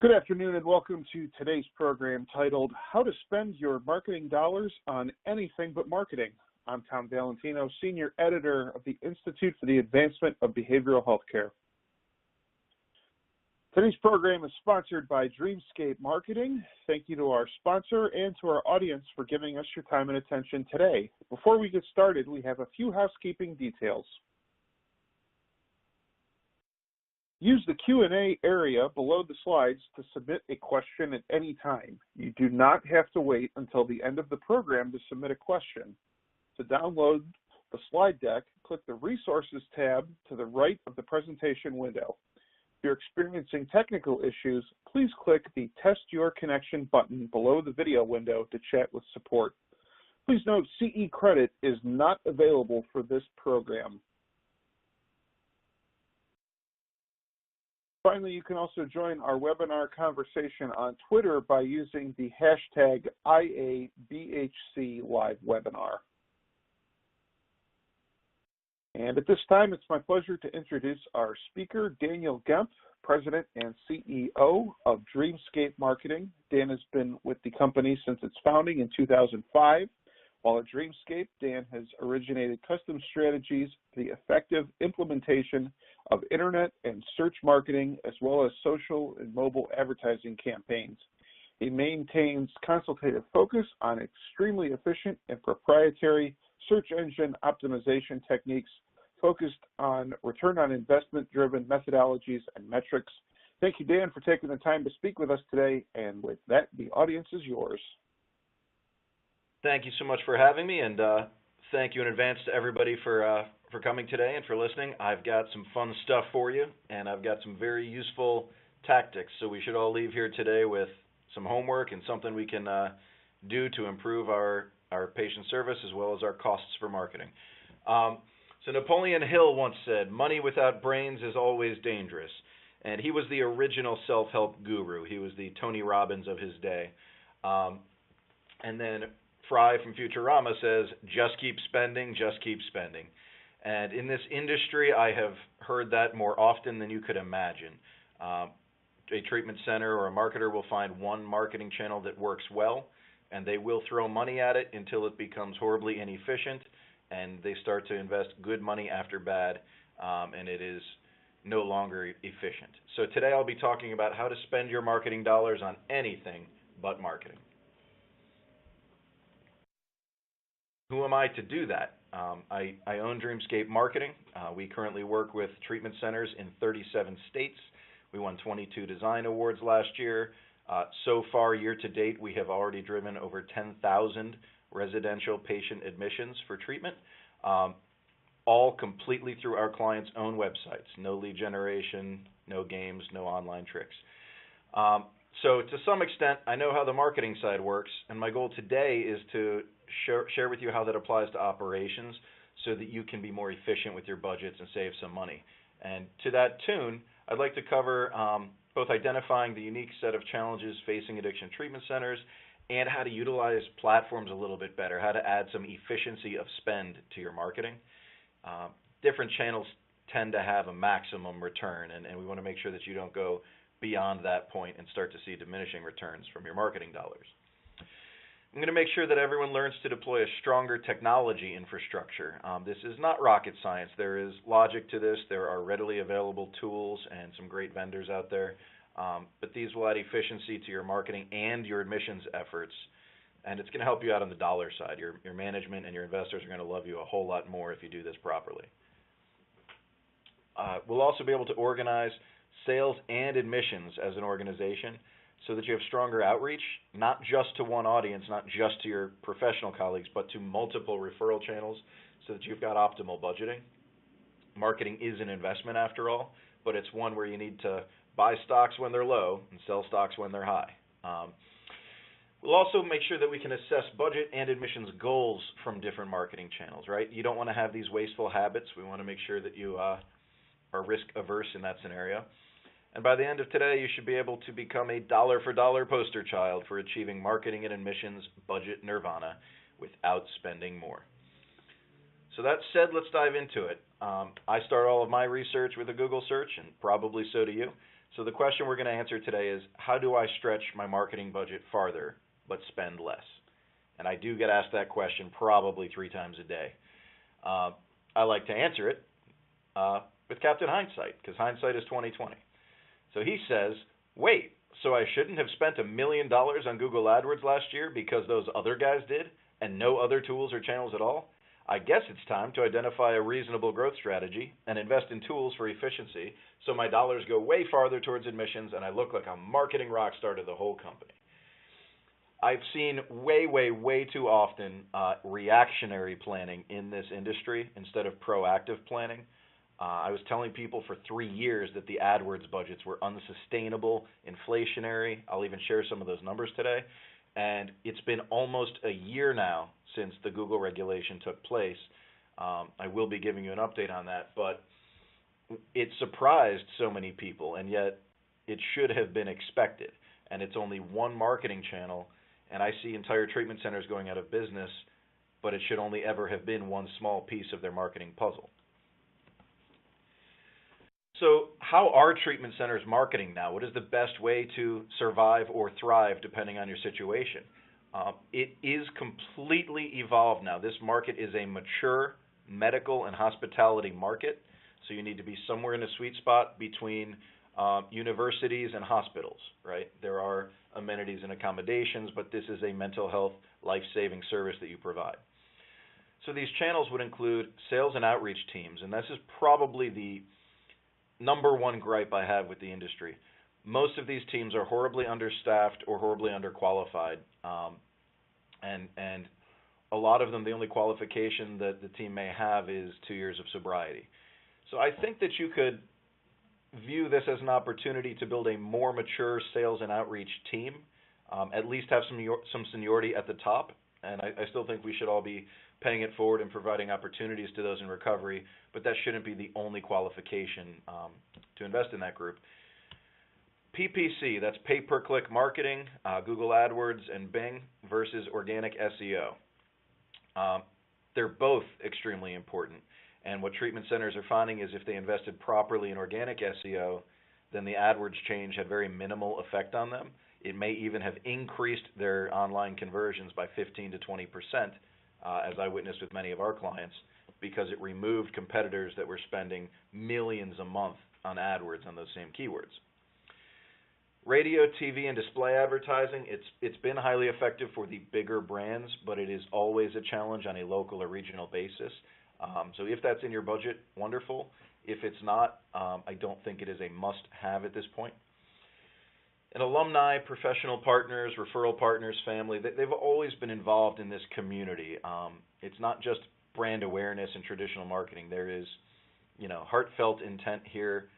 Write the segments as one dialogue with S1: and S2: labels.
S1: Good afternoon and welcome to today's program titled How to Spend Your Marketing Dollars on Anything But Marketing. I'm Tom Valentino, Senior Editor of the Institute for the Advancement of Behavioral Healthcare. Today's program is sponsored by Dreamscape Marketing. Thank you to our sponsor and to our audience for giving us your time and attention today. Before we get started, we have a few housekeeping details. Use the Q&A area below the slides to submit a question at any time. You do not have to wait until the end of the program to submit a question. To download the slide deck, click the Resources tab to the right of the presentation window. If you're experiencing technical issues, please click the Test Your Connection button below the video window to chat with support. Please note CE credit is not available for this program. Finally, you can also join our webinar conversation on Twitter by using the hashtag IABHCLiveWebinar. And at this time, it's my pleasure to introduce our speaker, Daniel Gemp, President and CEO of Dreamscape Marketing. Dan has been with the company since its founding in 2005. While at Dreamscape, Dan has originated custom strategies for the effective implementation of internet and search marketing, as well as social and mobile advertising campaigns. He maintains consultative focus on extremely efficient and proprietary search engine optimization techniques focused on return on investment-driven methodologies and metrics. Thank you, Dan, for taking the time to speak with us today, and with that, the audience is yours.
S2: Thank you so much for having me, and thank you in advance to everybody for coming today and for listening. I've got some fun stuff for you, and I've got some very useful tactics, so we should all leave here today with some homework and something we can do to improve our patient service as well as our costs for marketing. So Napoleon Hill once said, "Money without brains is always dangerous," and he was the original self-help guru. He was the Tony Robbins of his day. And then Fry from Futurama says, "Just keep spending, just keep spending." And in this industry, I have heard that more often than you could imagine. A treatment center or a marketer will find one marketing channel that works well, and they will throw money at it until it becomes horribly inefficient, and they start to invest good money after bad, and it is no longer efficient. So today I'll be talking about how to spend your marketing dollars on anything but marketing. Who am I to do that? I own Dreamscape Marketing. We currently work with treatment centers in 37 states. We won 22 design awards last year. So far, year to date, we have already driven over 10,000 residential patient admissions for treatment, all completely through our clients' own websites. No lead generation, no games, no online tricks. So to some extent, I know how the marketing side works, and my goal today is to share with you how that applies to operations so that you can be more efficient with your budgets and save some money. And to that tune, I'd like to cover both identifying the unique set of challenges facing addiction treatment centers and how to utilize platforms a little bit better, how to add some efficiency of spend to your marketing. Different channels tend to have a maximum return, and we want to make sure that you don't go beyond that point and start to see diminishing returns from your marketing dollars. I'm going to make sure that everyone learns to deploy a stronger technology infrastructure. This is not rocket science. There is logic to this. There are readily available tools and some great vendors out there, but these will add efficiency to your marketing and your admissions efforts, and it's going to help you out on the dollar side. Your management and your investors are going to love you a whole lot more if you do this properly. We'll also be able to organize sales and admissions as an organization so that you have stronger outreach, not just to one audience, not just to your professional colleagues, but to multiple referral channels so that you've got optimal budgeting. Marketing is an investment after all, but it's one where you need to buy stocks when they're low and sell stocks when they're high. We'll also make sure that we can assess budget and admissions goals from different marketing channels, right? You don't want to have these wasteful habits. We want to make sure that you are risk averse in that scenario. And by the end of today, you should be able to become a dollar-for-dollar poster child for achieving marketing and admissions budget nirvana without spending more. So that said, let's dive into it. I start all of my research with a Google search, and probably so do you. So the question we're going to answer today is, how do I stretch my marketing budget farther but spend less? And I do get asked that question probably 3 times a day. I like to answer it with Captain Hindsight, because hindsight is 20/20. So he says, wait, so I shouldn't have spent $1 million on Google AdWords last year because those other guys did, and no other tools or channels at all? I guess it's time to identify a reasonable growth strategy and invest in tools for efficiency so my dollars go way farther towards admissions and I look like a marketing rock star to the whole company. I've seen way too often reactionary planning in this industry instead of proactive planning. I was telling people for 3 years that the AdWords budgets were unsustainable, inflationary. I'll even share some of those numbers today. And it's been almost a year now since the Google regulation took place. I will be giving you an update on that, but it surprised so many people, and yet it should have been expected. And it's only one marketing channel, and I see entire treatment centers going out of business, but it should only ever have been one small piece of their marketing puzzle. So how are treatment centers marketing now? What is the best way to survive or thrive depending on your situation? It is completely evolved now. This market is a mature medical and hospitality market, so you need to be somewhere in a sweet spot between universities and hospitals, right? There are amenities and accommodations, but this is a mental health life-saving service that you provide. So these channels would include sales and outreach teams, and this is probably the number one gripe I have with the industry. Most of these teams are horribly understaffed or horribly underqualified, and a lot of them, the only qualification that the team may have is 2 years of sobriety. So I think that you could view this as an opportunity to build a more mature sales and outreach team, at least have some seniority at the top, and I still think we should all be paying it forward and providing opportunities to those in recovery, but that shouldn't be the only qualification to invest in that group. PPC, that's pay-per-click marketing, Google AdWords and Bing versus organic SEO. They're both extremely important, and what treatment centers are finding is if they invested properly in organic SEO, then the AdWords change had very minimal effect on them. It may even have increased their online conversions by 15 to 20%, as I witnessed with many of our clients, because it removed competitors that were spending millions a month on AdWords on those same keywords. Radio, TV, and display advertising, it's been highly effective for the bigger brands, but it is always a challenge on a local or regional basis. So if that's in your budget, wonderful. If it's not, I don't think it is a must-have at this point. And alumni, professional partners, referral partners, family, they've always been involved in this community. It's not just brand awareness and traditional marketing. There is, heartfelt intent here.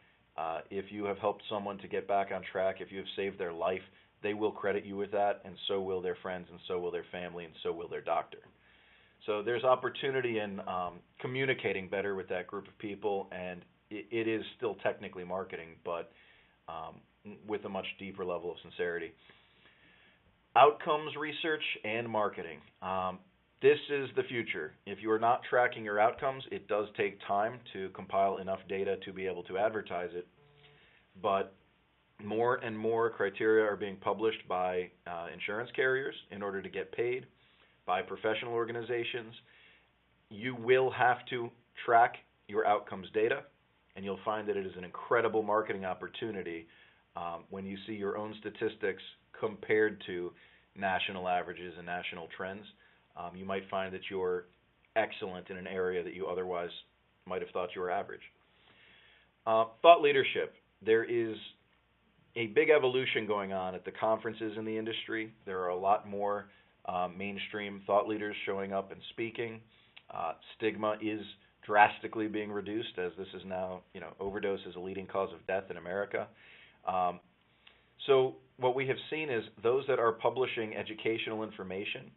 S2: If you have helped someone to get back on track, if you have saved their life, they will credit you with that, and so will their friends, and so will their family, and so will their doctor. So there's opportunity in communicating better with that group of people, and it is still technically marketing, but with a much deeper level of sincerity. Outcomes research and marketing. This is the future. If you are not tracking your outcomes, it does take time to compile enough data to be able to advertise it, but more and more criteria are being published by insurance carriers in order to get paid, by professional organizations. You will have to track your outcomes data, and you'll find that it is an incredible marketing opportunity when you see your own statistics compared to national averages and national trends. You might find that you're excellent in an area that you otherwise might have thought you were average. Thought leadership. There is a big evolution going on at the conferences in the industry. There are a lot more mainstream thought leaders showing up and speaking. Stigma is drastically being reduced, as this is now, overdose is a leading cause of death in America. So what we have seen is those that are publishing educational information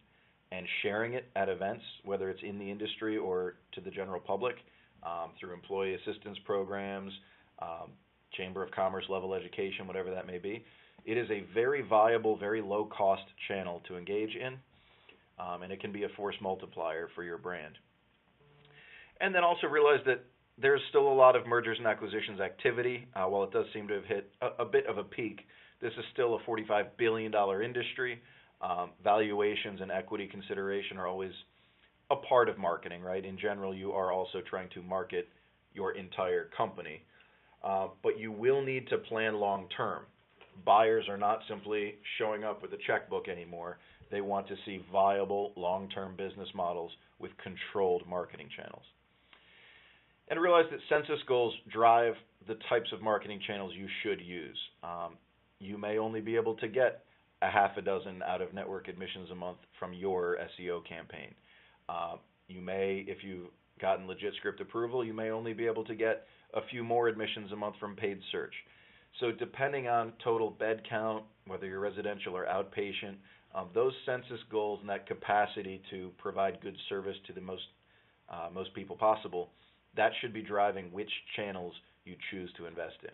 S2: and sharing it at events, whether it's in the industry or to the general public, through employee assistance programs, Chamber of Commerce level education, whatever that may be. It is a very viable, very low-cost channel to engage in, and it can be a force multiplier for your brand. And then also realize that there's still a lot of mergers and acquisitions activity. While it does seem to have hit a bit of a peak, this is still a $45 billion industry. Valuations and equity consideration are always a part of marketing, right? In general, you are also trying to market your entire company. But you will need to plan long term. Buyers are not simply showing up with a checkbook anymore. They want to see viable long-term business models with controlled marketing channels. And realize that census goals drive the types of marketing channels you should use. You may only be able to get a half a dozen out-of-network admissions a month from your SEO campaign. You may, if you've gotten legit script approval, you may only be able to get a few more admissions a month from paid search. So depending on total bed count, whether you're residential or outpatient, those census goals and that capacity to provide good service to the most people possible, that should be driving which channels you choose to invest in.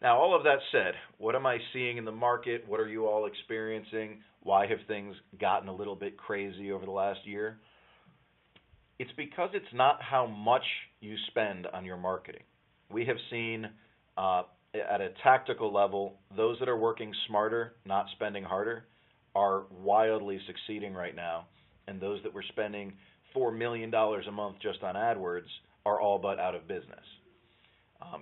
S2: Now, all of that said, what am I seeing in the market? What are you all experiencing? Why have things gotten a little bit crazy over the last year? It's because it's not how much you spend on your marketing. We have seen at a tactical level, those that are working smarter, not spending harder, are wildly succeeding right now. And those that were spending $4 million a month just on AdWords are all but out of business.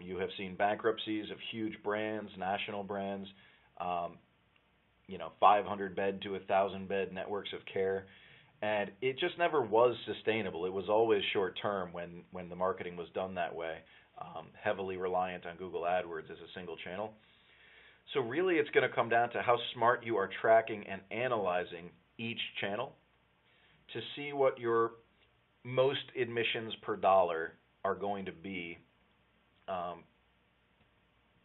S2: You have seen bankruptcies of huge brands, national brands, 500-bed to 1,000-bed networks of care. And it just never was sustainable. It was always short-term when the marketing was done that way, heavily reliant on Google AdWords as a single channel. So really it's going to come down to how smart you are tracking and analyzing each channel to see what your most admissions per dollar are going to be,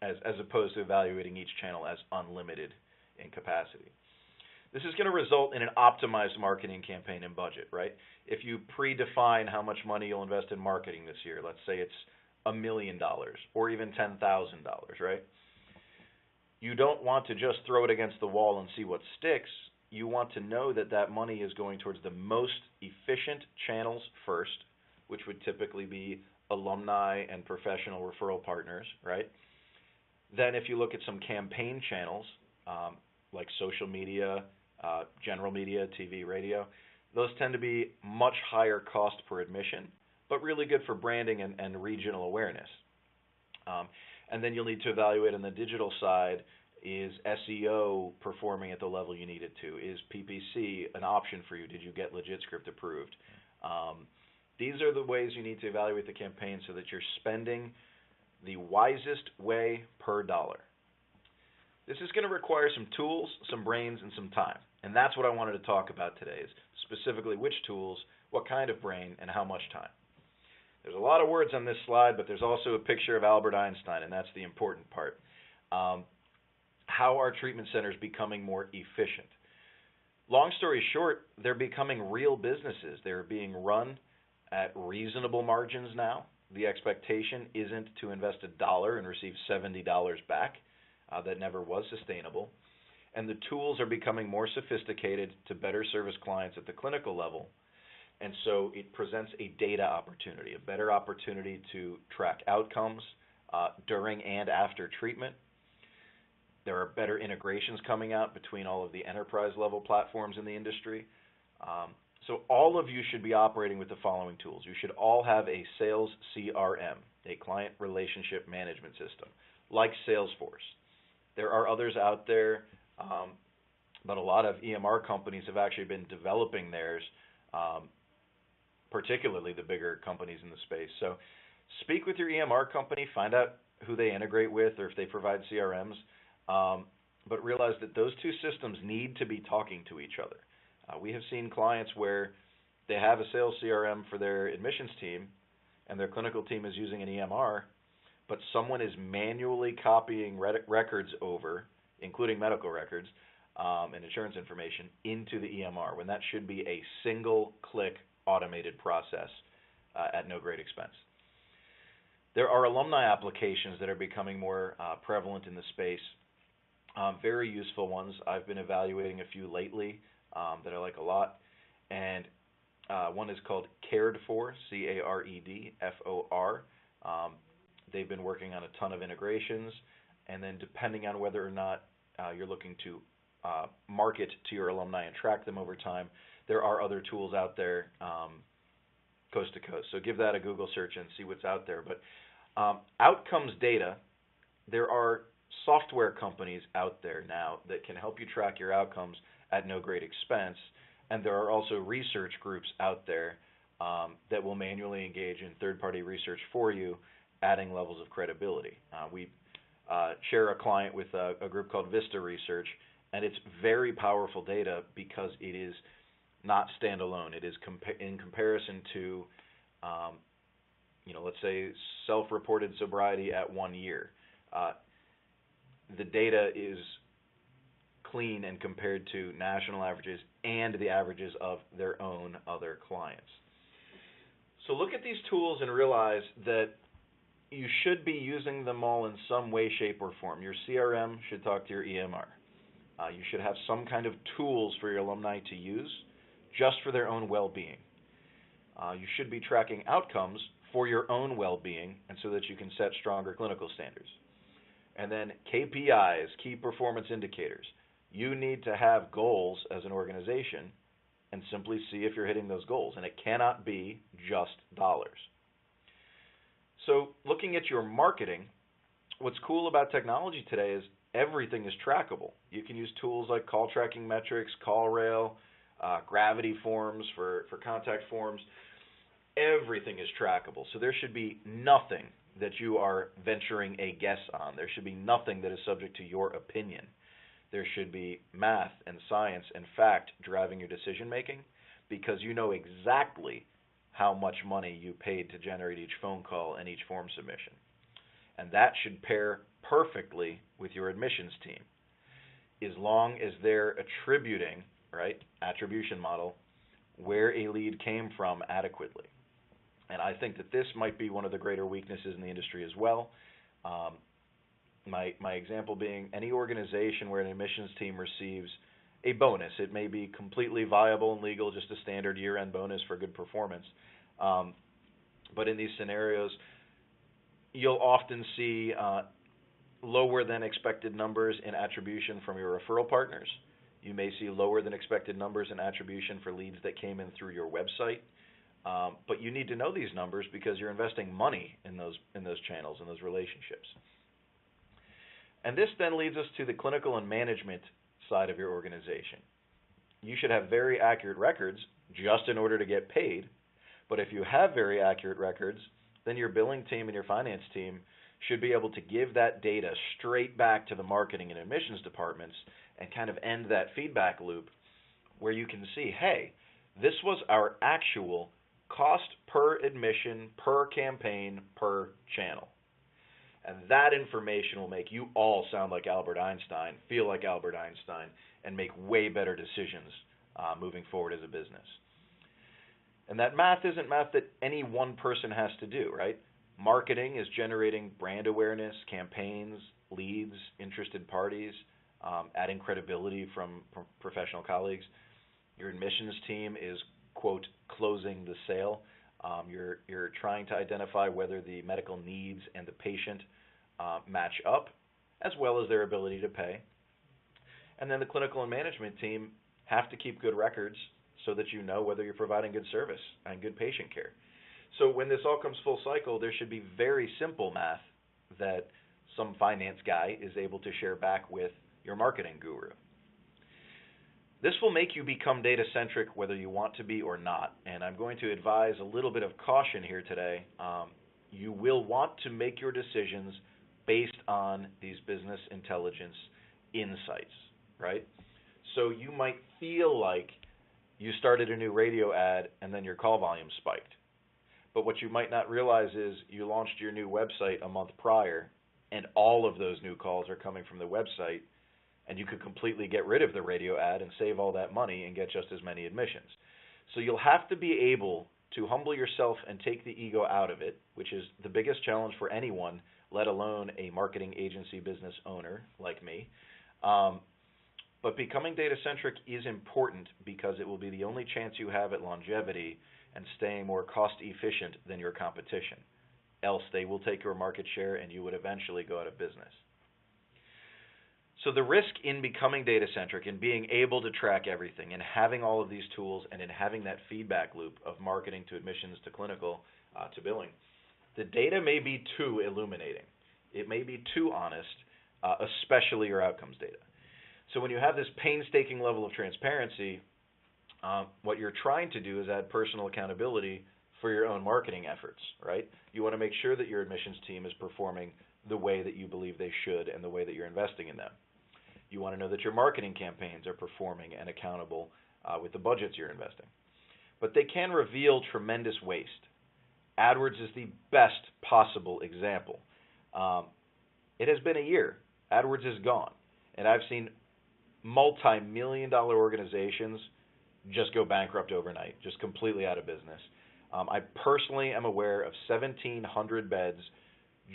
S2: as opposed to evaluating each channel as unlimited in capacity. This is going to result in an optimized marketing campaign and budget, right? If you predefine how much money you'll invest in marketing this year, let's say it's $1 million or even $10,000, right? You don't want to just throw it against the wall and see what sticks. You want to know that that money is going towards the most efficient channels first, which would typically be alumni and professional referral partners, right? Then if you look at some campaign channels, like social media, general media, TV, radio, those tend to be much higher cost per admission, but really good for branding and regional awareness. And then you'll need to evaluate on the digital side, is SEO performing at the level you need it to? Is PPC an option for you? Did you get legit script approved? These are the ways you need to evaluate the campaign so that you're spending the wisest way per dollar. This is going to require some tools, some brains, and some time. And that's what I wanted to talk about today, is specifically which tools, what kind of brain, and how much time. There's a lot of words on this slide, but there's also a picture of Albert Einstein, and that's the important part. How are treatment centers becoming more efficient? Long story short, they're becoming real businesses. They're being run at reasonable margins now. The expectation isn't to invest $1 and receive $70 back. That never was sustainable. And the tools are becoming more sophisticated to better service clients at the clinical level. And so it presents a data opportunity, a better opportunity to track outcomes during and after treatment. There are better integrations coming out between all of the enterprise level platforms in the industry. So all of you should be operating with the following tools. You should all have a sales CRM, a client relationship management system, like Salesforce. There are others out there, but a lot of EMR companies have actually been developing theirs, particularly the bigger companies in the space. So speak with your EMR company, find out who they integrate with or if they provide CRMs, but realize that those two systems need to be talking to each other. We have seen clients where they have a sales CRM for their admissions team and their clinical team is using an EMR, but someone is manually copying records over, including medical records and insurance information, into the EMR, when that should be a single-click automated process at no great expense. There are alumni applications that are becoming more prevalent in the space, very useful ones. I've been evaluating a few lately that I like a lot, and One is called Cared For, CAREDFOR. They've been working on a ton of integrations, and then depending on whether or not you're looking to market to your alumni and track them over time, there are other tools out there coast to coast. So give that a Google search and see what's out there. But outcomes data, there are software companies out there now that can help you track your outcomes at no great expense, and there are also research groups out there that will manually engage in third-party research for you, adding levels of credibility. We share a client with a group called Vista Research, and it's very powerful data because it is not standalone. It is in comparison to, let's say self-reported sobriety at 1 year. The data is clean and compared to national averages and the averages of their own other clients. So look at these tools and realize that you should be using them all in some way, shape, or form. Your CRM should talk to your EMR. You should have some kind of tools for your alumni to use just for their own well-being. You should be tracking outcomes for your own well-being and so that you can set stronger clinical standards. And then KPIs, key performance indicators. You need to have goals as an organization and simply see if you're hitting those goals. And it cannot be just dollars. So looking at your marketing, what's cool about technology today is everything is trackable. You can use tools like call tracking metrics, CallRail, gravity forms for contact forms. Everything is trackable. So there should be nothing that you are venturing a guess on. There should be nothing that is subject to your opinion. There should be math and science and fact driving your decision making because you know exactly how much money you paid to generate each phone call and each form submission. And that should pair perfectly with your admissions team, as long as they're attributing, right, attribution model, where a lead came from adequately. And I think that this might be one of the greater weaknesses in the industry as well. My example being any organization where an admissions team receives a bonus. It may be completely viable and legal, just a standard year-end bonus for good performance. But in these scenarios, you'll often see lower than expected numbers in attribution from your referral partners. You may see lower than expected numbers in attribution for leads that came in through your website. But you need to know these numbers because you're investing money in those channels, in those relationships. And this then leads us to the clinical and management side of your organization. You should have very accurate records just in order to get paid. But if you have very accurate records, then your billing team and your finance team should be able to give that data straight back to the marketing and admissions departments and kind of end that feedback loop where you can see, hey, this was our actual cost per admission, per campaign, per channel. And that information will make you all sound like Albert Einstein, feel like Albert Einstein, and make way better decisions moving forward as a business. And that math isn't math that any one person has to do, right? Marketing is generating brand awareness, campaigns, leads, interested parties, adding credibility from professional colleagues. Your admissions team is, quote, closing the sale. You're trying to identify whether the medical needs and the patient match up, as well as their ability to pay. And then the clinical and management team have to keep good records so that you know whether you're providing good service and good patient care. So when this all comes full cycle, there should be very simple math that some finance guy is able to share back with your marketing guru. This will make you become data-centric whether you want to be or not, and I'm going to advise a little bit of caution here today. You will want to make your decisions based on these business intelligence insights, right? So you might feel like you started a new radio ad and then your call volume spiked. But what you might not realize is you launched your new website a month prior and all of those new calls are coming from the website, and you could completely get rid of the radio ad and save all that money and get just as many admissions. So you'll have to be able to humble yourself and take the ego out of it, which is the biggest challenge for anyone, let alone a marketing agency business owner like me. But becoming data-centric is important because it will be the only chance you have at longevity and staying more cost-efficient than your competition. Else they will take your market share and you would eventually go out of business. So the risk in becoming data-centric and being able to track everything and having all of these tools and in having that feedback loop of marketing to admissions to clinical to billing, the data may be too illuminating. It may be too honest, especially your outcomes data. So when you have this painstaking level of transparency, what you're trying to do is add personal accountability for your own marketing efforts, right? You want to make sure that your admissions team is performing the way that you believe they should and the way that you're investing in them. You want to know that your marketing campaigns are performing and accountable with the budgets you're investing. But they can reveal tremendous waste. AdWords is the best possible example. It has been a year. AdWords is gone. And I've seen multi-million-dollar organizations just go bankrupt overnight, just completely out of business. I personally am aware of 1,700 beds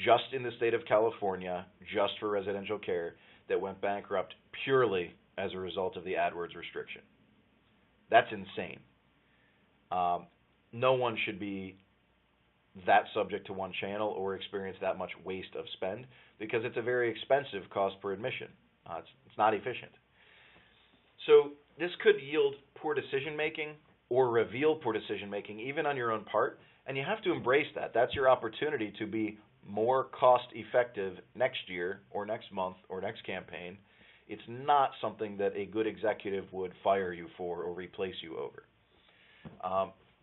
S2: just in the state of California, just for residential care, that went bankrupt purely as a result of the AdWords restriction. That's insane. No one should be that subject to one channel or experience that much waste of spend because it's a very expensive cost per admission. It's not efficient. So this could yield poor decision-making or reveal poor decision-making even on your own part, and you have to embrace that. That's your opportunity to be more cost-effective next year or next month or next campaign. It's not something that a good executive would fire you for or replace you over.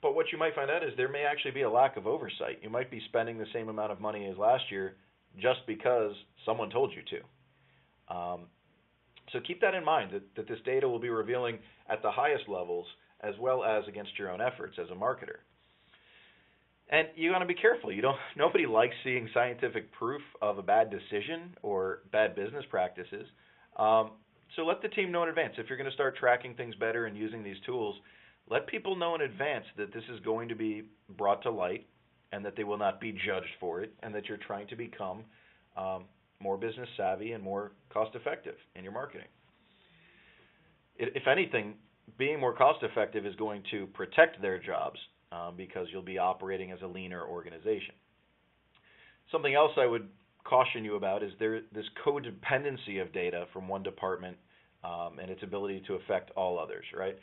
S2: But what you might find out is there may actually be a lack of oversight. You might be spending the same amount of money as last year just because someone told you to. So keep that in mind, that this data will be revealing at the highest levels as well as against your own efforts as a marketer. And you want to be careful. Nobody likes seeing scientific proof of a bad decision or bad business practices. So let the team know in advance. If you're going to start tracking things better and using these tools, let people know in advance that this is going to be brought to light and that they will not be judged for it and that you're trying to become more business savvy and more cost effective in your marketing. If anything, being more cost effective is going to protect their jobs because you'll be operating as a leaner organization. Something else I would caution you about is this codependency of data from one department and its ability to affect all others, right?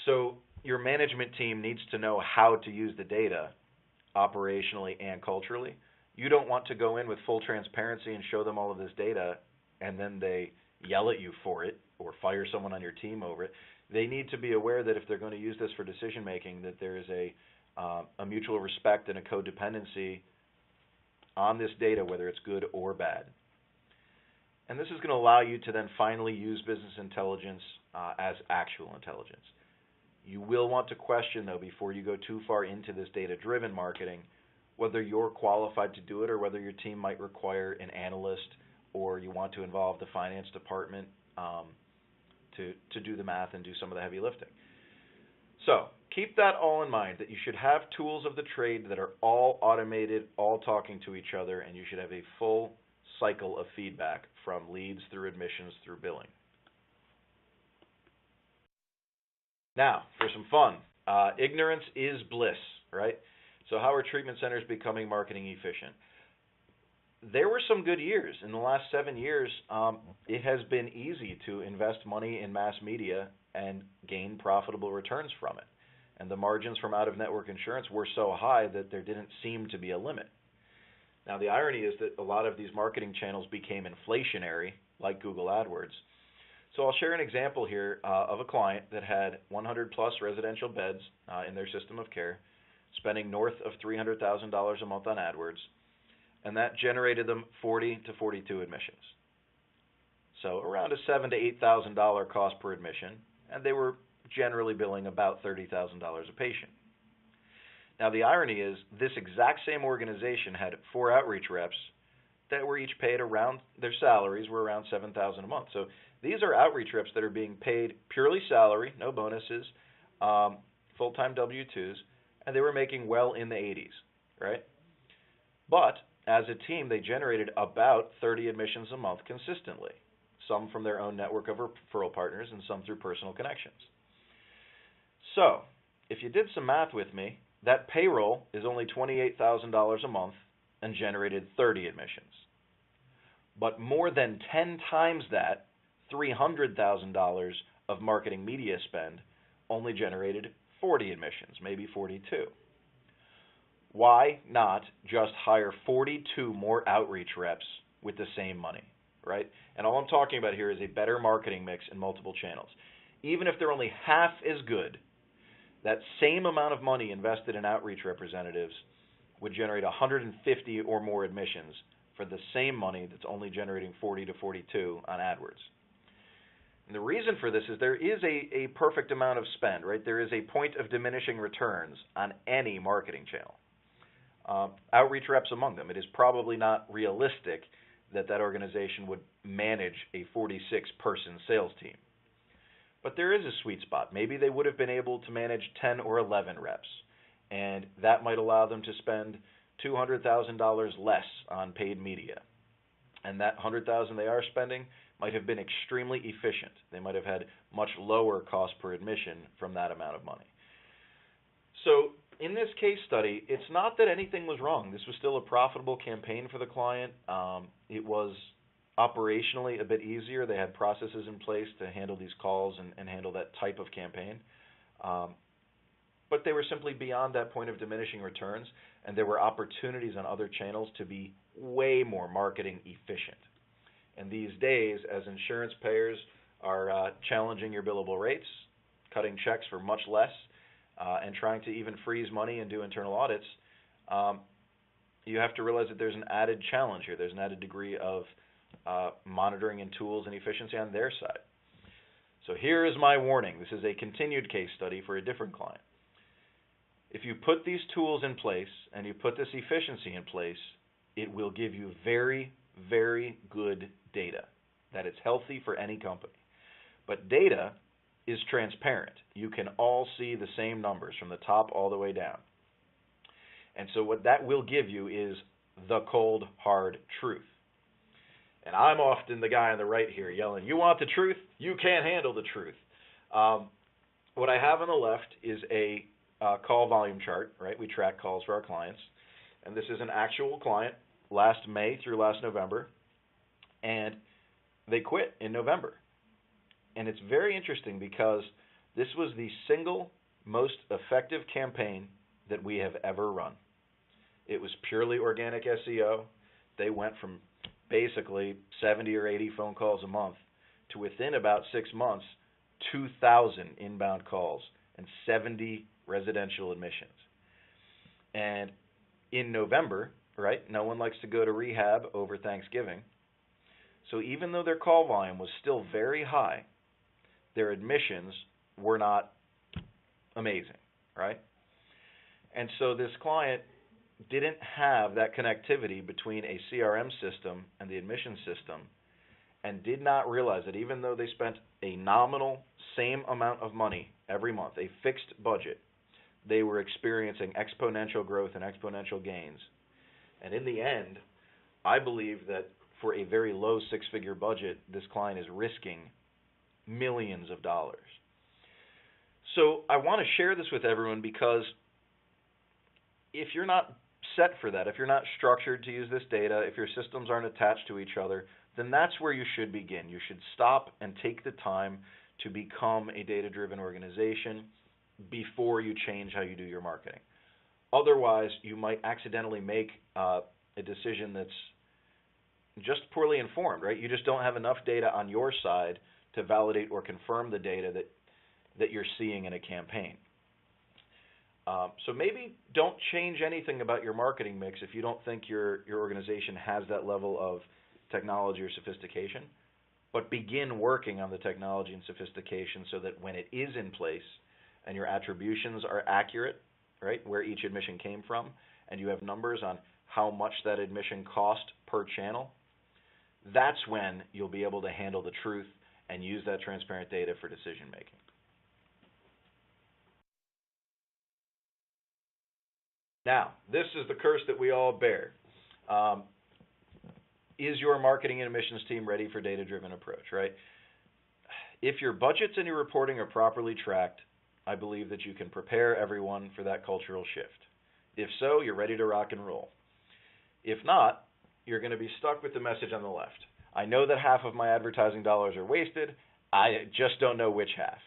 S2: So your management team needs to know how to use the data operationally and culturally. You don't want to go in with full transparency and show them all of this data and then they yell at you for it or fire someone on your team over it. They need to be aware that if they're going to use this for decision making, that there is a mutual respect and a codependency on this data, whether it's good or bad. And this is going to allow you to then finally use business intelligence as actual intelligence. You will want to question, though, before you go too far into this data-driven marketing, whether you're qualified to do it or whether your team might require an analyst or you want to involve the finance department to do the math and do some of the heavy lifting. So keep that all in mind, that you should have tools of the trade that are all automated, all talking to each other, and you should have a full cycle of feedback from leads through admissions through billing. Now, for some fun. Ignorance is bliss, right? So how are treatment centers becoming marketing efficient? There were some good years. In the last 7 years, it has been easy to invest money in mass media and gain profitable returns from it. And the margins from out-of-network insurance were so high that there didn't seem to be a limit. Now, the irony is that a lot of these marketing channels became inflationary, like Google AdWords. So I'll share an example here of a client that had 100-plus residential beds in their system of care, spending north of $300,000 a month on AdWords, and that generated them 40 to 42 admissions. So around a $7,000 to $8,000 cost per admission, and they were generally billing about $30,000 a patient. Now the irony is this exact same organization had 4 outreach reps that were each paid around, their salaries were around $7,000 a month. So these are outreach reps that are being paid purely salary, no bonuses, full-time W-2s, and they were making well in the 80s, right? But as a team, they generated about 30 admissions a month consistently. some from their own network of referral partners, and some through personal connections. So, if you did some math with me, that payroll is only $28,000 a month and generated 30 admissions. But more than 10 times that, $300,000 of marketing media spend only generated 40 admissions, maybe 42. Why not just hire 42 more outreach reps with the same money, right? And all I'm talking about here is a better marketing mix in multiple channels. Even if they're only half as good, that same amount of money invested in outreach representatives would generate 150 or more admissions for the same money that's only generating 40 to 42 on AdWords. And the reason for this is there is a perfect amount of spend, right? There is a point of diminishing returns on any marketing channel. Outreach reps among them. It is probably not realistic that that organization would manage a 46-person sales team. But there is a sweet spot. Maybe they would have been able to manage 10 or 11 reps, and that might allow them to spend $200,000 less on paid media. And that $100,000 they are spending might have been extremely efficient. They might have had much lower cost per admission from that amount of money. So in this case study, it's not that anything was wrong. This was still a profitable campaign for the client. It was operationally a bit easier. They had processes in place to handle these calls and handle that type of campaign. But they were simply beyond that point of diminishing returns, and there were opportunities on other channels to be way more marketing efficient. And these days, as insurance payers are challenging your billable rates, cutting checks for much less, and trying to even freeze money and do internal audits, you have to realize that there's an added challenge here. There's an added degree of monitoring and tools and efficiency on their side. So here is my warning. This is a continued case study for a different client. If you put these tools in place and you put this efficiency in place, it will give you very, very good data that is healthy for any company. But data is transparent. You can all see the same numbers from the top all the way down. And so what that will give you is the cold, hard truth. And I'm often the guy on the right here yelling, you want the truth? You can't handle the truth. What I have on the left is a call volume chart, right? We track calls for our clients. And this is an actual client last May through last November. And they quit in November. And it's very interesting because this was the single most effective campaign that we have ever run. It was purely organic SEO. They went from basically 70 or 80 phone calls a month to within about 6 months, 2,000 inbound calls and 70 residential admissions. And in November, right, no one likes to go to rehab over Thanksgiving. So even though their call volume was still very high, their admissions were not amazing, right? And so this client didn't have that connectivity between a CRM system and the admission system, and did not realize that even though they spent a nominal same amount of money every month, a fixed budget, they were experiencing exponential growth and exponential gains. And in the end, I believe that for a very low six-figure budget, this client is risking millions of dollars. So I want to share this with everyone because if you're not set for that, if you're not structured to use this data, if your systems aren't attached to each other, then that's where you should begin. You should stop and take the time to become a data-driven organization before you change how you do your marketing. Otherwise, you might accidentally make a decision that's just poorly informed, right? You just don't have enough data on your side to validate or confirm the data that you're seeing in a campaign. So maybe don't change anything about your marketing mix if you don't think your organization has that level of technology or sophistication, but begin working on the technology and sophistication so that when it is in place and your attributions are accurate, right, where each admission came from, and you have numbers on how much that admission cost per channel, that's when you'll be able to handle the truth and use that transparent data for decision making. Now, this is the curse that we all bear. is your marketing and admissions team ready for data-driven approach, right? If your budgets and your reporting are properly tracked, I believe that you can prepare everyone for that cultural shift. If so, you're ready to rock and roll. If not, you're going to be stuck with the message on the left. I know that half of my advertising dollars are wasted. I just don't know which half.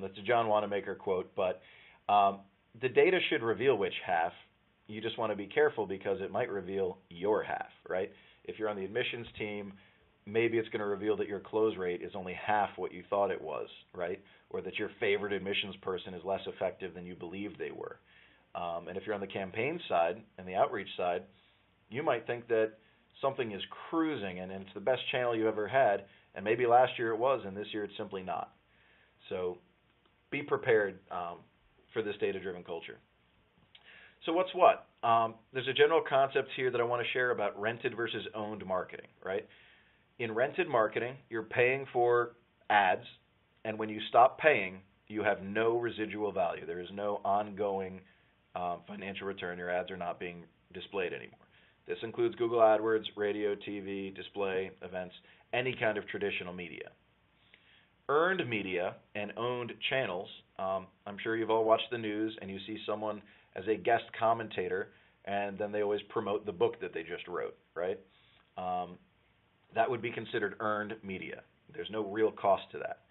S2: That's a John Wanamaker quote, but the data should reveal which half. You just want to be careful because it might reveal your half, right? If you're on the admissions team, maybe it's going to reveal that your close rate is only half what you thought it was, right? Or that your favorite admissions person is less effective than you believed they were. And if you're on the campaign side and the outreach side, you might think that something is cruising and it's the best channel you ever had, and maybe last year it was, and this year it's simply not. So be prepared for this data-driven culture. So what's what? There's a general concept here that I want to share about rented versus owned marketing, right? In rented marketing, you're paying for ads, and when you stop paying, you have no residual value. There is no ongoing financial return. Your ads are not being displayed anymore. This includes Google AdWords, radio, TV, display, events, any kind of traditional media. Earned media and owned channels, I'm sure you've all watched the news and you see someone as a guest commentator, and then they always promote the book that they just wrote, right? That would be considered earned media. There's no real cost to that.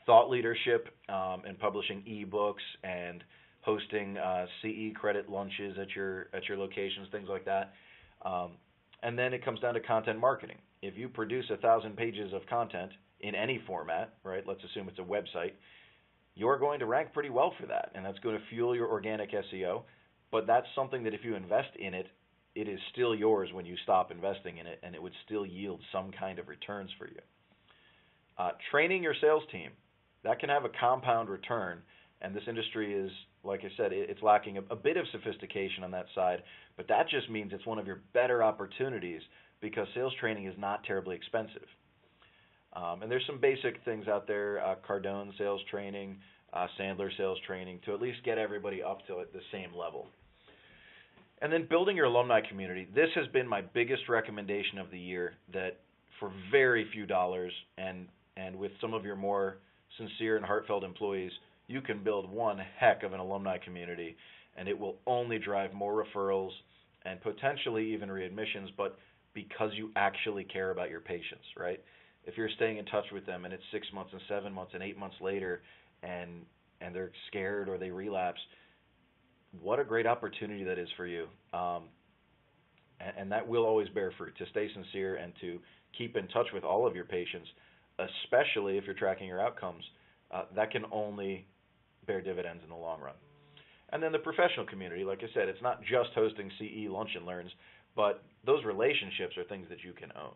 S2: Thought leadership and publishing ebooks and hosting CE credit lunches at your locations, things like that. And then it comes down to content marketing. If you produce 1,000 pages of content in any format, right, let's assume it's a website, you're going to rank pretty well for that, and that's going to fuel your organic SEO. But that's something that if you invest in it, it is still yours when you stop investing in it, and it would still yield some kind of returns for you. Training your sales team, that can have a compound return, and this industry is, like I said, it's lacking a bit of sophistication on that side, but that just means it's one of your better opportunities because sales training is not terribly expensive. And there's some basic things out there, Cardone sales training, Sandler sales training, to at least get everybody up to the same level. And then building your alumni community. This has been my biggest recommendation of the year, that for very few dollars and with some of your more sincere and heartfelt employees, you can build one heck of an alumni community, and it will only drive more referrals and potentially even readmissions, but because you actually care about your patients, right? If you're staying in touch with them and it's 6 months and 7 months and 8 months later and they're scared or they relapse, what a great opportunity that is for you. And that will always bear fruit, to stay sincere and to keep in touch with all of your patients, especially if you're tracking your outcomes. That can only bear dividends in the long run. And then the professional community, like I said, it's not just hosting CE lunch and learns, but those relationships are things that you can own.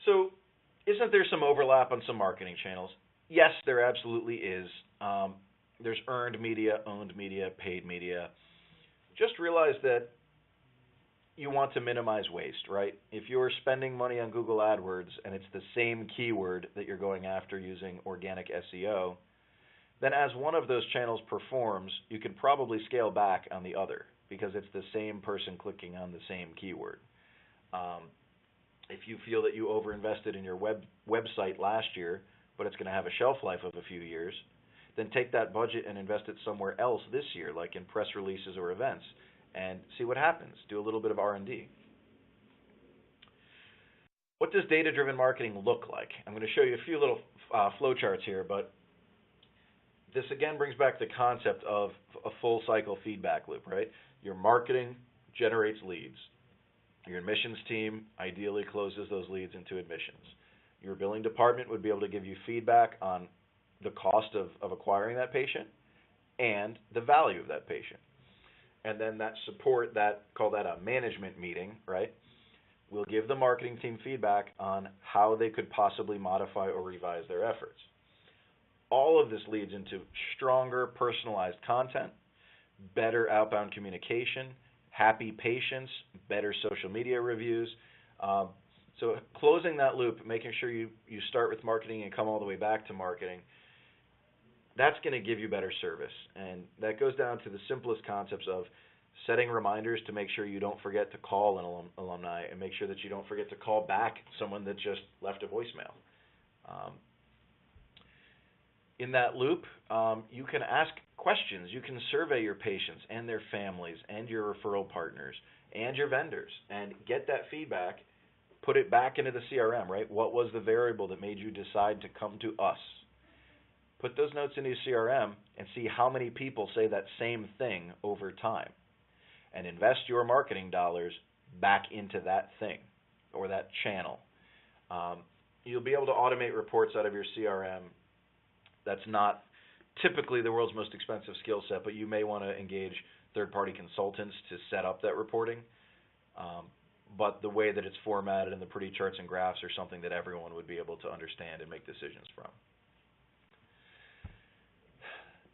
S2: So isn't there some overlap on some marketing channels? Yes, there absolutely is. There's earned media, owned media, paid media. Just realize that you want to minimize waste, right? If you're spending money on Google AdWords and it's the same keyword that you're going after using organic SEO, then as one of those channels performs, you can probably scale back on the other because it's the same person clicking on the same keyword. If you feel that you overinvested in your website last year, but it's going to have a shelf life of a few years, then take that budget and invest it somewhere else this year, like in press releases or events, and see what happens. Do a little bit of R&D. What does data-driven marketing look like? I'm going to show you a few little flowcharts here, but this again brings back the concept of a full cycle feedback loop, right? Your marketing generates leads. Your admissions team ideally closes those leads into admissions. Your billing department would be able to give you feedback on the cost of acquiring that patient and the value of that patient. And then that support, call that a management meeting, right? We'll give the marketing team feedback on how they could possibly modify or revise their efforts. All of this leads into stronger personalized content, better outbound communication, happy patients, better social media reviews. So closing that loop, making sure you start with marketing and come all the way back to marketing, that's going to give you better service. And that goes down to the simplest concepts of setting reminders to make sure you don't forget to call an alumni, and make sure that you don't forget to call back someone that just left a voicemail. In that loop, you can ask questions. You can survey your patients and their families and your referral partners and your vendors and get that feedback, put it back into the CRM, right? What was the variable that made you decide to come to us? Put those notes into your CRM and see how many people say that same thing over time. And invest your marketing dollars back into that thing or that channel. You'll be able to automate reports out of your CRM. That's not typically the world's most expensive skill set, but you may want to engage third-party consultants to set up that reporting. But the way that it's formatted and the pretty charts and graphs are something that everyone would be able to understand and make decisions from.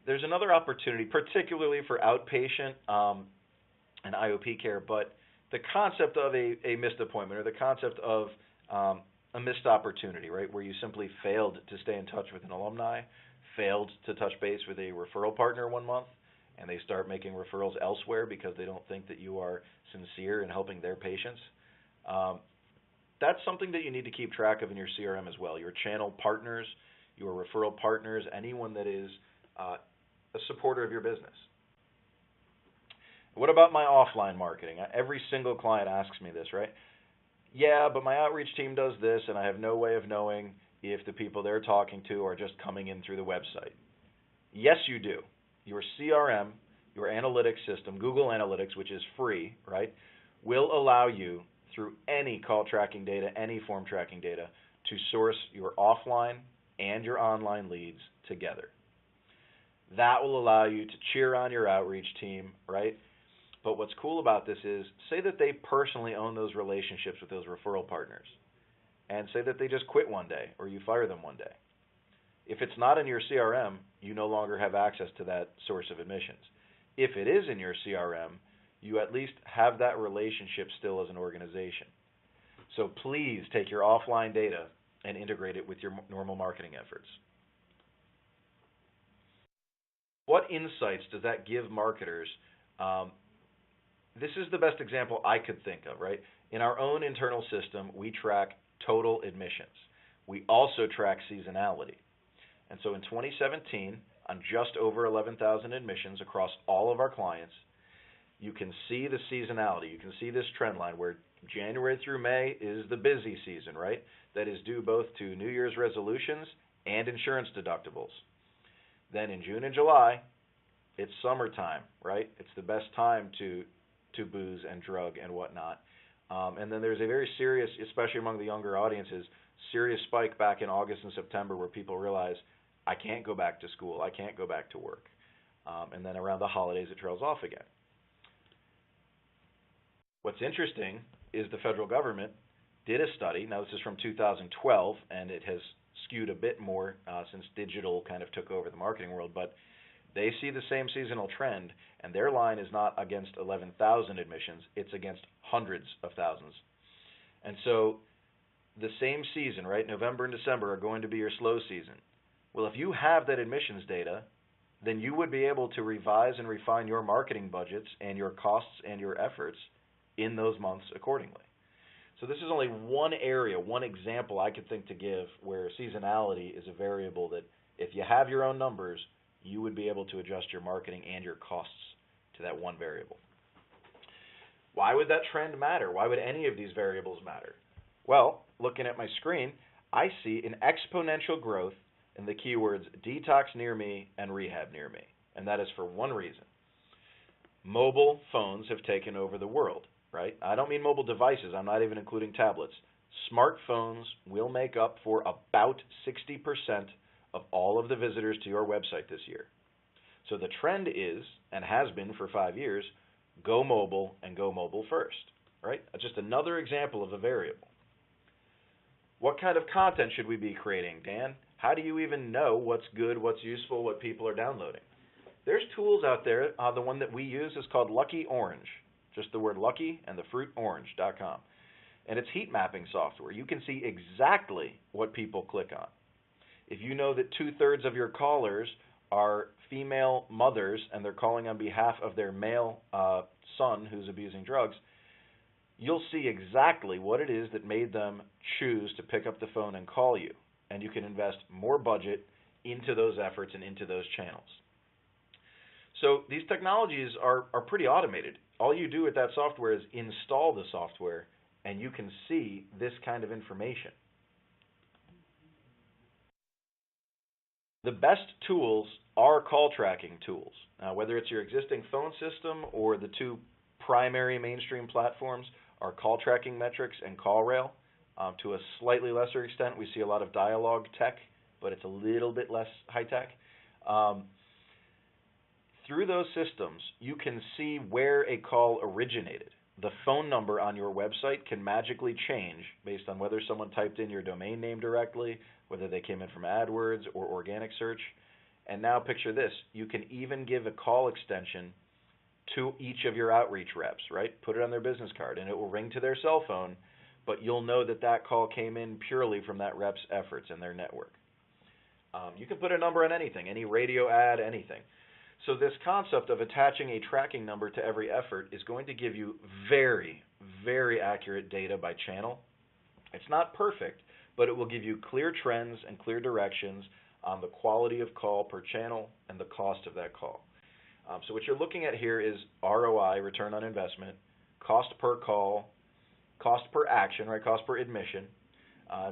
S2: There's another opportunity, particularly for outpatient and IOP care, but the concept of a missed appointment or the concept of a missed opportunity, right, where you simply failed to stay in touch with an alumni, failed to touch base with a referral partner 1 month, and they start making referrals elsewhere because they don't think that you are sincere in helping their patients. That's something that you need to keep track of in your CRM as well. Your channel partners, your referral partners, anyone that is a supporter of your business. What about my offline marketing? Every single client asks me this, right? Yeah, but my outreach team does this, and I have no way of knowing if the people they're talking to are just coming in through the website. Yes, you do. Your CRM, your analytics system, Google Analytics, which is free, right, will allow you, through any call tracking data, any form tracking data, to source your offline and your online leads together. That will allow you to cheer on your outreach team, right? But what's cool about this is, say that they personally own those relationships with those referral partners, and say that they just quit one day or you fire them one day. If it's not in your CRM, you no longer have access to that source of admissions. If it is in your CRM, you at least have that relationship still as an organization. So please take your offline data and integrate it with your normal marketing efforts. What insights does that give marketers? This is the best example I could think of, right? In our own internal system, we track total admissions. We also track seasonality. And so in 2017, on just over 11,000 admissions across all of our clients, you can see the seasonality. You can see this trend line where January through May is the busy season, right? That is due both to New Year's resolutions and insurance deductibles. Then in June and July, it's summertime, right? It's the best time to booze and drug and whatnot. And then there's a very serious, especially among the younger audiences, serious spike back in August and September where people realize, I can't go back to school, I can't go back to work. And then around the holidays, it trails off again. What's interesting is the federal government did a study. Now, this is from 2012, and it has skewed a bit more since digital kind of took over the marketing world, but they see the same seasonal trend, and their line is not against 11,000 admissions, it's against hundreds of thousands. And so the same season, right, November and December are going to be your slow season. Well, if you have that admissions data, then you would be able to revise and refine your marketing budgets and your costs and your efforts in those months accordingly. So this is only one area, one example I could think to give where seasonality is a variable that if you have your own numbers, you would be able to adjust your marketing and your costs to that one variable. Why would that trend matter? Why would any of these variables matter? Well, looking at my screen, I see an exponential growth in the keywords detox near me and rehab near me. And that is for one reason. Mobile phones have taken over the world, right? I don't mean mobile devices. I'm not even including tablets. Smartphones will make up for about 60% of all of the visitors to your website this year. So the trend is, and has been for 5 years, go mobile and go mobile first, right? Just another example of a variable. What kind of content should we be creating, Dan? How do you even know what's good, what's useful, what people are downloading? There's tools out there. The one that we use is called Lucky Orange, just the word lucky and the fruit orange.com. And it's heat mapping software. You can see exactly what people click on. If you know that 2/3 of your callers are female mothers and they're calling on behalf of their male son who's abusing drugs, you'll see exactly what it is that made them choose to pick up the phone and call you. And you can invest more budget into those efforts and into those channels. So these technologies are pretty automated. All you do with that software is install the software, and you can see this kind of information. The best tools are call tracking tools. Whether it's your existing phone system or the two primary mainstream platforms are call tracking metrics and CallRail. To a slightly lesser extent, we see a lot of dialogue tech, but it's a little bit less high tech. Through those systems, you can see where a call originated. The phone number on your website can magically change based on whether someone typed in your domain name directly, whether they came in from AdWords or organic search. And now picture this, you can even give a call extension to each of your outreach reps, right? Put it on their business card and it will ring to their cell phone, but you'll know that that call came in purely from that rep's efforts and their network. You can put a number on anything, any radio ad, anything. So this concept of attaching a tracking number to every effort is going to give you very, very accurate data by channel. It's not perfect, but it will give you clear trends and clear directions on the quality of call per channel and the cost of that call. So what you're looking at here is ROI, return on investment, cost per call, cost per action, right, cost per admission.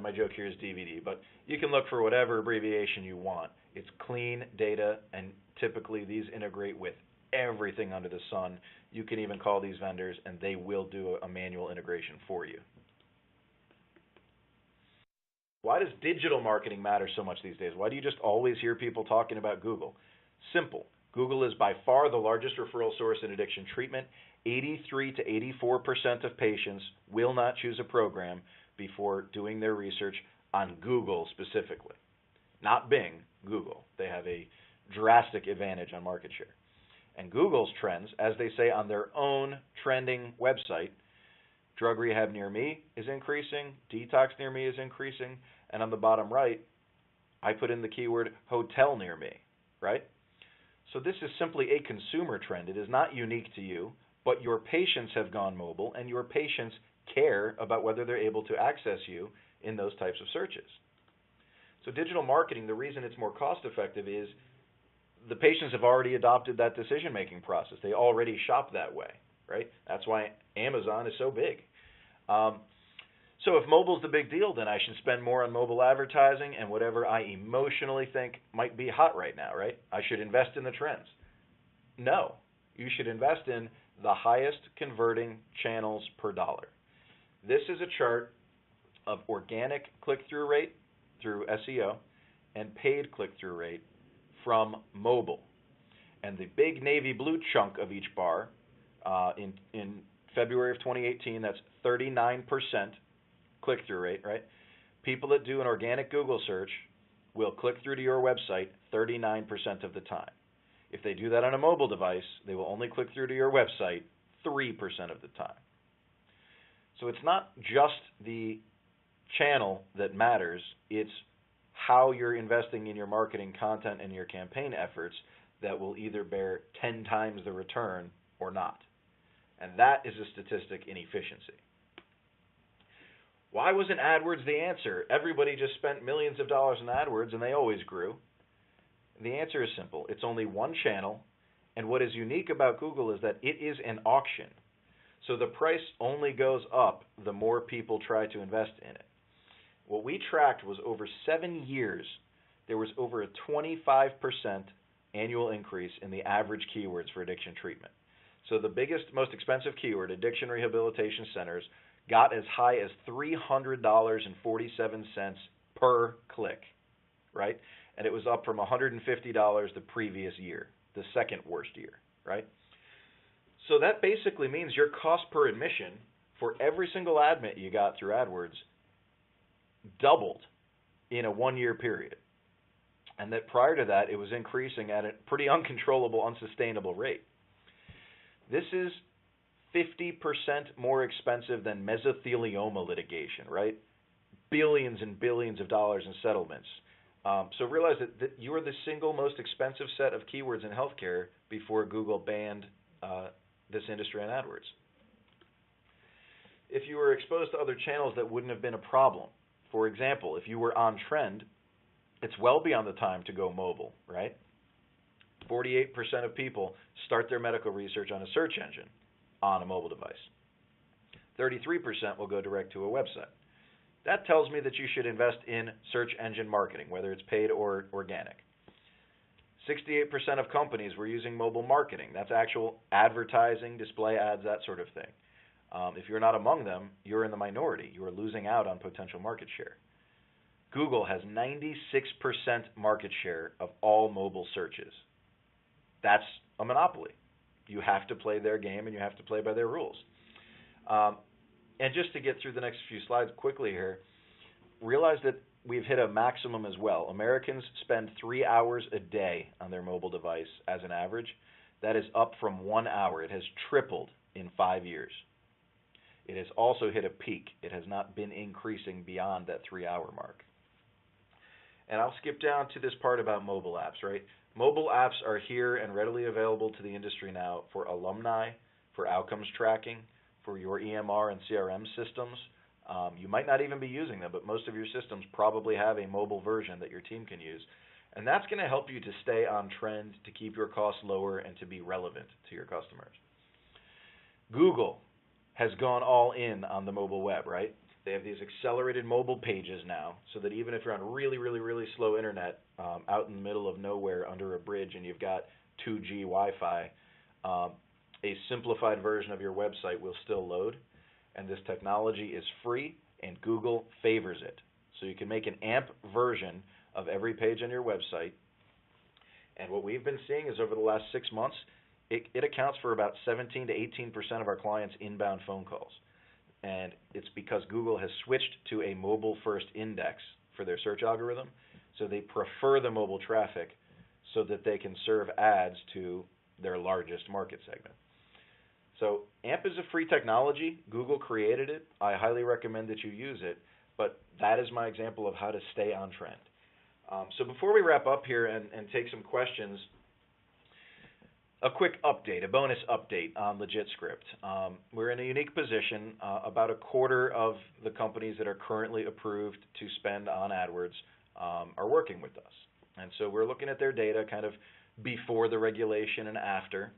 S2: My joke here is DVD, but you can look for whatever abbreviation you want. It's clean data, and typically these integrate with everything under the sun. You can even call these vendors, and they will do a manual integration for you. Why does digital marketing matter so much these days? Why do you just always hear people talking about Google? Simple. Google is by far the largest referral source in addiction treatment. 83 to 84% of patients will not choose a program before doing their research on Google specifically. Not Bing, Google. They have a drastic advantage on market share. And Google's trends, as they say on their own trending website, drug rehab near me is increasing, detox near me is increasing, and on the bottom right, I put in the keyword hotel near me, right? So this is simply a consumer trend. It is not unique to you, but your patients have gone mobile, and your patients care about whether they're able to access you in those types of searches. So digital marketing, the reason it's more cost effective is the patients have already adopted that decision-making process. They already shop that way, right? That's why Amazon is so big. So if mobile's the big deal, then I should spend more on mobile advertising and whatever I emotionally think might be hot right now, right? I should invest in the trends. No, you should invest in the highest converting channels per dollar. This is a chart of organic click-through rate through SEO and paid click-through rate from mobile. And the big navy blue chunk of each bar in February of 2018, that's 39% click-through rate, right? People that do an organic Google search will click through to your website 39% of the time. If they do that on a mobile device, they will only click through to your website 3% of the time. So it's not just the channel that matters, it's how you're investing in your marketing content and your campaign efforts that will either bear 10 times the return or not. And that is a statistic in efficiency. Why wasn't AdWords the answer? Everybody just spent millions of dollars in AdWords and they always grew. The answer is simple. It's only one channel, and what is unique about Google is that it is an auction. So the price only goes up the more people try to invest in it. What we tracked was over 7 years, there was over a 25% annual increase in the average keywords for addiction treatment. So the biggest, most expensive keyword, addiction rehabilitation centers, got as high as $300.47 per click, right? And it was up from $150 the previous year, the second worst year, right? So that basically means your cost per admission for every single admit you got through AdWords doubled in a 1-year period. And that prior to that, it was increasing at a pretty uncontrollable, unsustainable rate. This is 50% more expensive than mesothelioma litigation, right? Billions and billions of dollars in settlements. So realize that you are the single most expensive set of keywords in healthcare before Google banned this industry on AdWords. If you were exposed to other channels, that wouldn't have been a problem. For example, if you were on trend, it's well beyond the time to go mobile, right? 48% of people start their medical research on a search engine on a mobile device. 33% will go direct to a website. That tells me that you should invest in search engine marketing, whether it's paid or organic. 68% of companies were using mobile marketing. That's actual advertising, display ads, that sort of thing. If you're not among them, you're in the minority. You are losing out on potential market share. Google has 96% market share of all mobile searches. That's a monopoly. You have to play their game and you have to play by their rules. And just to get through the next few slides quickly here, realize that we've hit a maximum as well. Americans spend 3 hours a day on their mobile device as an average. That is up from 1 hour. It has tripled in 5 years. It has also hit a peak. It has not been increasing beyond that 3-hour mark. And I'll skip down to this part about mobile apps, right? Mobile apps are here and readily available to the industry now for alumni, for outcomes tracking, for your EMR and CRM systems. You might not even be using them, but most of your systems probably have a mobile version that your team can use. And that's going to help you to stay on trend, to keep your costs lower, and to be relevant to your customers. Google has gone all in on the mobile web, right? They have these accelerated mobile pages now, so that even if you're on really, really, really slow internet out in the middle of nowhere under a bridge and you've got 2G Wi-Fi, a simplified version of your website will still load. And this technology is free, and Google favors it. So you can make an AMP version of every page on your website. And what we've been seeing is over the last 6 months, it accounts for about 17 to 18% of our clients' inbound phone calls. And it's because Google has switched to a mobile-first index for their search algorithm. So they prefer the mobile traffic so that they can serve ads to their largest market segment. So AMP is a free technology. Google created it. I highly recommend that you use it. But that is my example of how to stay on trend. So before we wrap up here and take some questions, a quick update, a bonus update on LegitScript. We're in a unique position. About a quarter of the companies that are currently approved to spend on AdWords are working with us. And so we're looking at their data kind of before the regulation and after.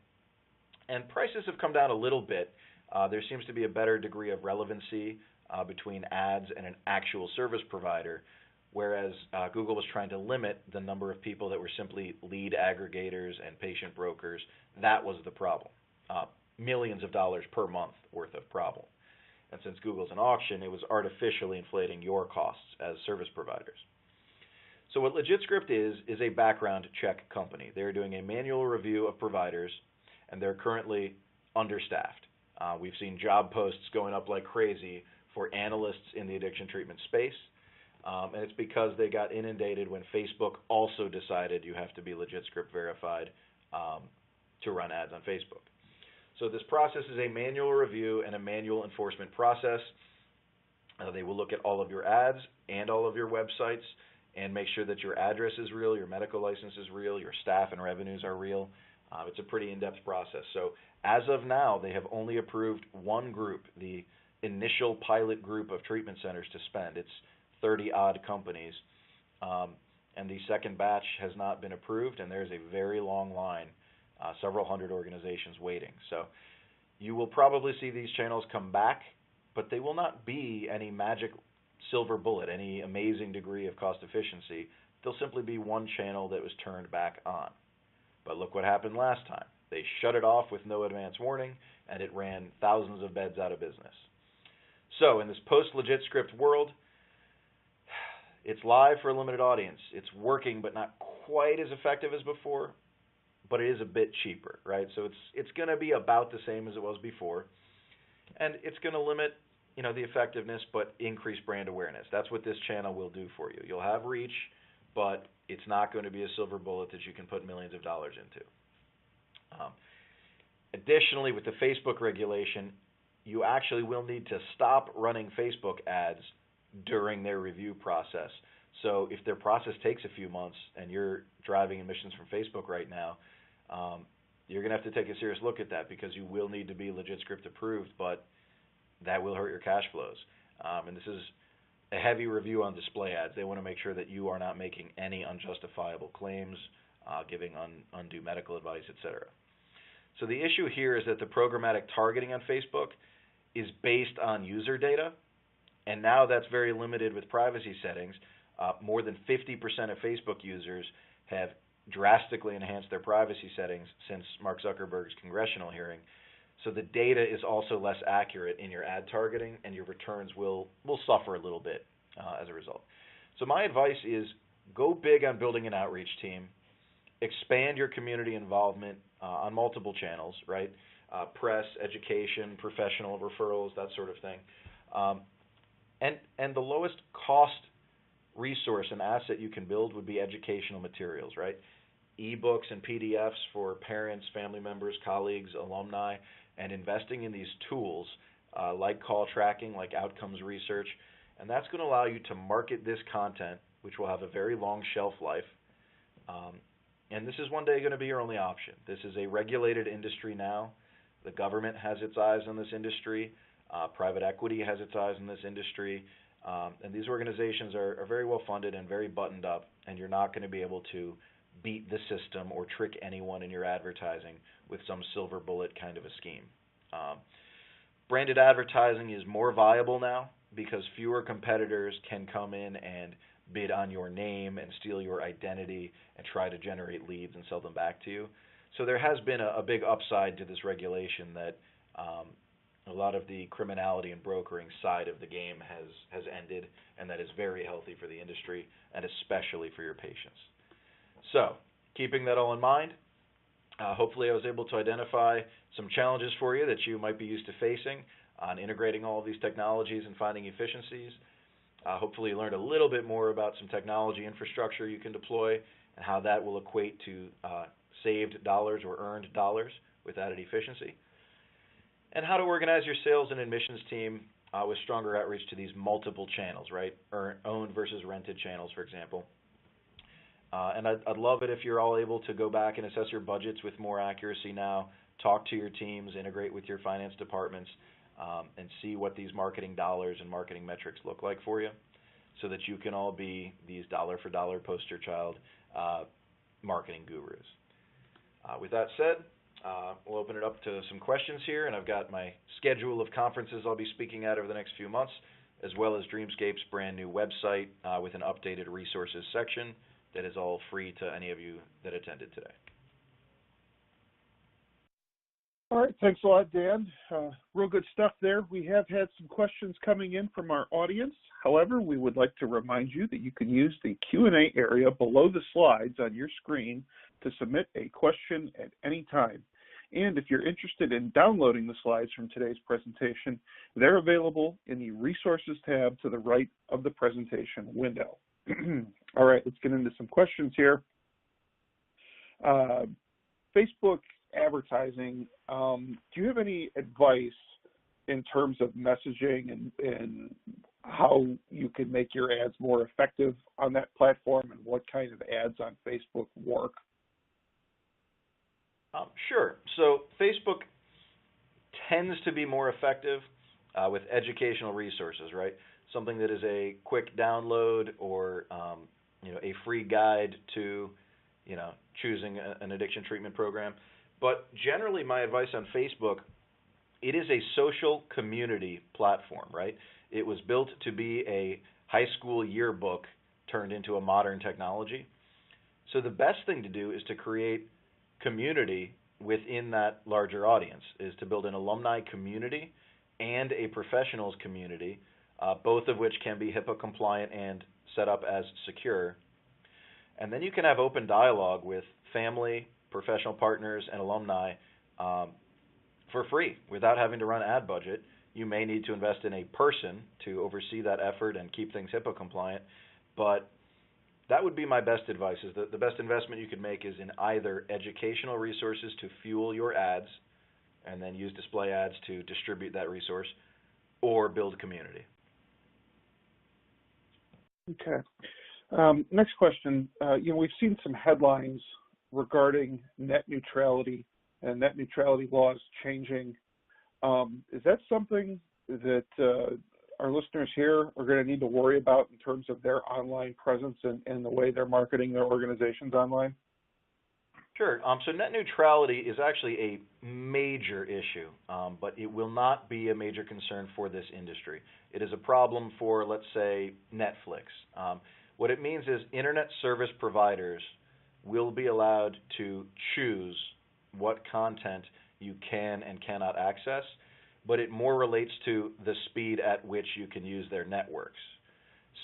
S2: And prices have come down a little bit. There seems to be a better degree of relevancy between ads and an actual service provider, whereas Google was trying to limit the number of people that were simply lead aggregators and patient brokers. That was the problem. Millions of dollars per month worth of problem. And since Google's an auction, it was artificially inflating your costs as service providers. So what LegitScript is a background check company. They're doing a manual review of providers, and they're currently understaffed. We've seen job posts going up like crazy for analysts in the addiction treatment space, and it's because they got inundated when Facebook also decided you have to be LegitScript verified to run ads on Facebook. So this process is a manual review and a manual enforcement process. They will look at all of your ads and all of your websites and make sure that your address is real, your medical license is real, your staff and revenues are real. It's a pretty in-depth process. So as of now, they have only approved one group, the initial pilot group of treatment centers to spend. It's 30-odd companies. And the second batch has not been approved, and there's a very long line, several hundred organizations waiting. So you will probably see these channels come back, but they will not be any magic silver bullet, any amazing degree of cost efficiency. They'll simply be one channel that was turned back on. But look what happened last time. They shut it off with no advance warning, and it ran thousands of beds out of business. So in this post-LegitScript world, it's live for a limited audience. It's working, but not quite as effective as before, but it is a bit cheaper, right? So it's going to be about the same as it was before, and it's going to limit, the effectiveness, but increase brand awareness. That's what this channel will do for you. You'll have reach, but it's not going to be a silver bullet that you can put millions of dollars into. Additionally, with the Facebook regulation, you actually will need to stop running Facebook ads during their review process. So if their process takes a few months and you're driving emissions from Facebook right now, you're going to have to take a serious look at that, because you will need to be legit script approved, but that will hurt your cash flows. And this is a heavy review on display ads. They want to make sure that you are not making any unjustifiable claims, giving undue medical advice, etc. So the issue here is that the programmatic targeting on Facebook is based on user data, and now that's very limited with privacy settings. More than 50% of Facebook users have drastically enhanced their privacy settings since Mark Zuckerberg's congressional hearing. So the data is also less accurate in your ad targeting, and your returns will suffer a little bit as a result. So my advice is go big on building an outreach team, expand your community involvement on multiple channels, right? Press, education, professional referrals, that sort of thing. And the lowest cost resource and asset you can build would be educational materials, right? E-books and PDFs for parents, family members, colleagues, alumni, and investing in these tools like call tracking, like outcomes research. And that's going to allow you to market this content, which will have a very long shelf life. And this is one day going to be your only option. This is a regulated industry now. The government has its eyes on this industry. Private equity has its eyes on this industry. And these organizations are very well funded and very buttoned up, and you're not going to be able to beat the system or trick anyone in your advertising with some silver bullet kind of a scheme. Branded advertising is more viable now because fewer competitors can come in and bid on your name and steal your identity and try to generate leads and sell them back to you. So there has been a big upside to this regulation that a lot of the criminality and brokering side of the game has ended, and that is very healthy for the industry and especially for your patients. So, keeping that all in mind, hopefully I was able to identify some challenges for you that you might be used to facing on integrating all of these technologies and finding efficiencies. Hopefully you learned a little bit more about some technology infrastructure you can deploy and how that will equate to saved dollars or earned dollars with added efficiency. And how to organize your sales and admissions team with stronger outreach to these multiple channels, right? Owned versus rented channels, for example. And I'd love it if you're all able to go back and assess your budgets with more accuracy now, talk to your teams, integrate with your finance departments, and see what these marketing dollars and marketing metrics look like for you so that you can all be these dollar-for-dollar poster child marketing gurus. With that said, we'll open it up to some questions here, and I've got my schedule of conferences I'll be speaking at over the next few months, as well as Dreamscape's brand new website with an updated resources section that is all free to any of you that attended today.
S1: All right, thanks a lot, Dan. Real good stuff there. We have had some questions coming in from our audience. However, we would like to remind you that you can use the Q&A area below the slides on your screen to submit a question at any time. And if you're interested in downloading the slides from today's presentation, they're available in the Resources tab to the right of the presentation window. All right, let's get into some questions here. Facebook advertising, do you have any advice in terms of messaging and how you can make your ads more effective on that platform, and what kind of ads on Facebook work?
S2: Sure. So Facebook tends to be more effective with educational resources, right? Something that is a quick download or a free guide to choosing an addiction treatment program. But generally, my advice on Facebook, it is a social community platform, right? It was built to be a high school yearbook turned into a modern technology. So the best thing to do is to create community within that larger audience, is to build an alumni community and a professionals community, both of which can be HIPAA compliant and set up as secure. And then you can have open dialogue with family, professional partners, and alumni for free without having to run an ad budget. You may need to invest in a person to oversee that effort and keep things HIPAA compliant, but that would be my best advice. Is the best investment you could make is in either educational resources to fuel your ads and then use display ads to distribute that resource, or build community.
S1: Okay. Next question. We've seen some headlines regarding net neutrality and net neutrality laws changing. Is that something that our listeners here are going to need to worry about in terms of their online presence and the way they're marketing their organizations online?
S2: Sure. So net neutrality is actually a major issue, but it will not be a major concern for this industry. It is a problem for, let's say, Netflix. What it means is internet service providers will be allowed to choose what content you can and cannot access, but it more relates to the speed at which you can use their networks.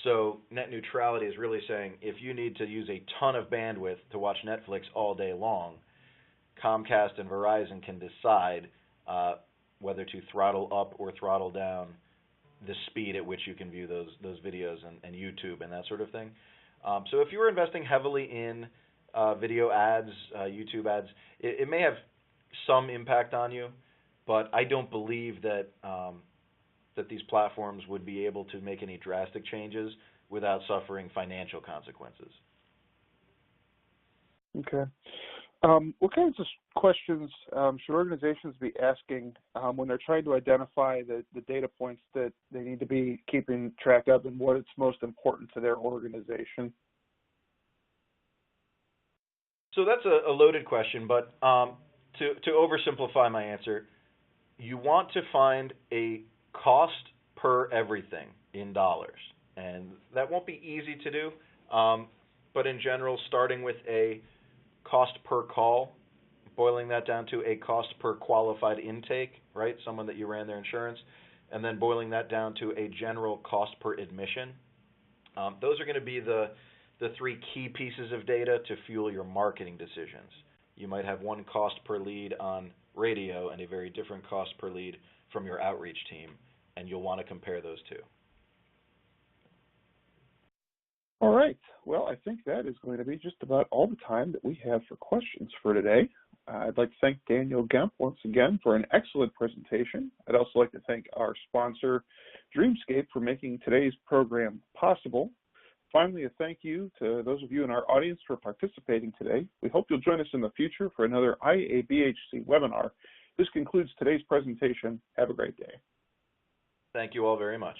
S2: So net neutrality is really saying if you need to use a ton of bandwidth to watch Netflix all day long, Comcast and Verizon can decide whether to throttle up or throttle down the speed at which you can view those videos and YouTube and that sort of thing. So if you were investing heavily in video ads, YouTube ads, it may have some impact on you, but I don't believe that that these platforms would be able to make any drastic changes without suffering financial consequences.
S1: Okay. What kinds of questions should organizations be asking when they're trying to identify the data points that they need to be keeping track of and what is most important to their organization?
S2: So that's a loaded question, but to oversimplify my answer, you want to find a cost per everything in dollars. And that won't be easy to do, but in general, starting with a cost per call, boiling that down to a cost per qualified intake, right, someone that you ran their insurance, and then boiling that down to a general cost per admission. Those are going to be the three key pieces of data to fuel your marketing decisions. You might have one cost per lead on radio and a very different cost per lead from your outreach team, and you'll want to compare those two.
S1: All right. Well, I think that is going to be just about all the time that we have for questions for today. I'd like to thank Daniel Gemp once again for an excellent presentation. I'd also like to thank our sponsor, Dreamscape, for making today's program possible. Finally, a thank you to those of you in our audience for participating today. We hope you'll join us in the future for another IABHC webinar. This concludes today's presentation. Have a great day.
S2: Thank you all very much.